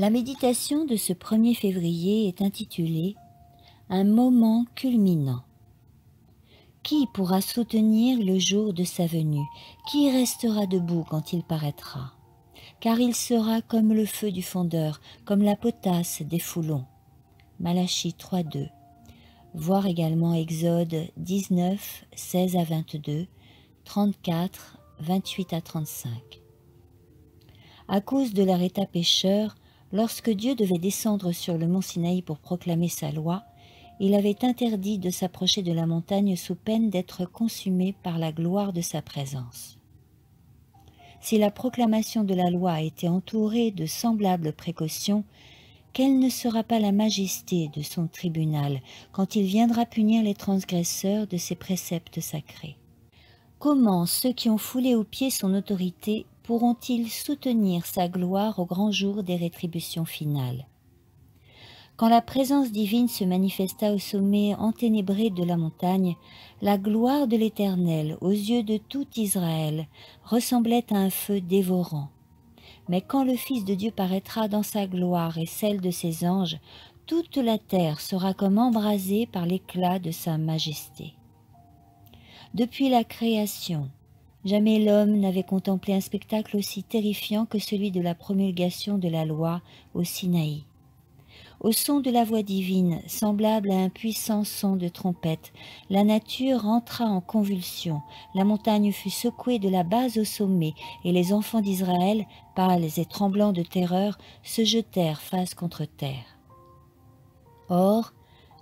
La méditation de ce 1er février est intitulée « Un moment culminant ». Qui pourra soutenir le jour de sa venue? Qui restera debout quand il paraîtra? Car il sera comme le feu du fondeur, comme la potasse des foulons. Malachie 3.2. Voir également Exode 19, 16 à 22, 34, 28 à 35. À cause de leur état pécheur, lorsque Dieu devait descendre sur le mont Sinaï pour proclamer sa loi, il avait interdit de s'approcher de la montagne sous peine d'être consumé par la gloire de sa présence. Si la proclamation de la loi a été entourée de semblables précautions, quelle ne sera pas la majesté de son tribunal quand il viendra punir les transgresseurs de ses préceptes sacrés? Comment ceux qui ont foulé aux pieds son autorité pourront-ils soutenir sa gloire au grand jour des rétributions finales? Quand la présence divine se manifesta au sommet enténébré de la montagne, la gloire de l'Éternel, aux yeux de tout Israël, ressemblait à un feu dévorant. Mais quand le Fils de Dieu paraîtra dans sa gloire et celle de ses anges, toute la terre sera comme embrasée par l'éclat de sa majesté. Depuis la création, jamais l'homme n'avait contemplé un spectacle aussi terrifiant que celui de la promulgation de la loi au Sinaï. Au son de la voix divine, semblable à un puissant son de trompette, la nature entra en convulsion, la montagne fut secouée de la base au sommet, et les enfants d'Israël, pâles et tremblants de terreur, se jetèrent face contre terre. Or,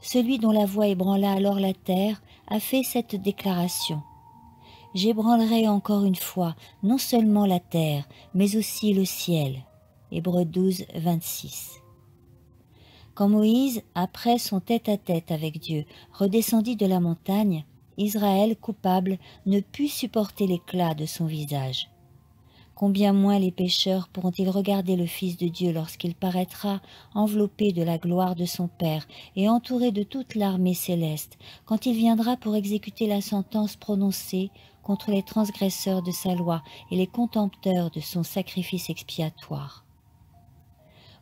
celui dont la voix ébranla alors la terre a fait cette déclaration. « J'ébranlerai encore une fois, non seulement la terre, mais aussi le ciel. » Hébreux 12, 26. Quand Moïse, après son tête-à-tête avec Dieu, redescendit de la montagne, Israël, coupable, ne put supporter l'éclat de son visage. Combien moins les pécheurs pourront-ils regarder le Fils de Dieu lorsqu'il paraîtra enveloppé de la gloire de son Père et entouré de toute l'armée céleste, quand il viendra pour exécuter la sentence prononcée contre les transgresseurs de sa loi et les contempteurs de son sacrifice expiatoire.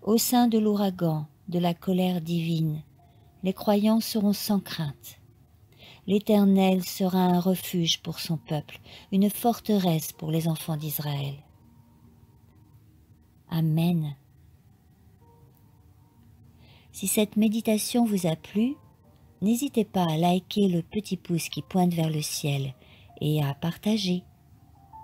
Au sein de l'ouragan, de la colère divine, les croyants seront sans crainte. L'Éternel sera un refuge pour son peuple, une forteresse pour les enfants d'Israël. Amen. Si cette méditation vous a plu, n'hésitez pas à liker le petit pouce qui pointe vers le ciel et à partager.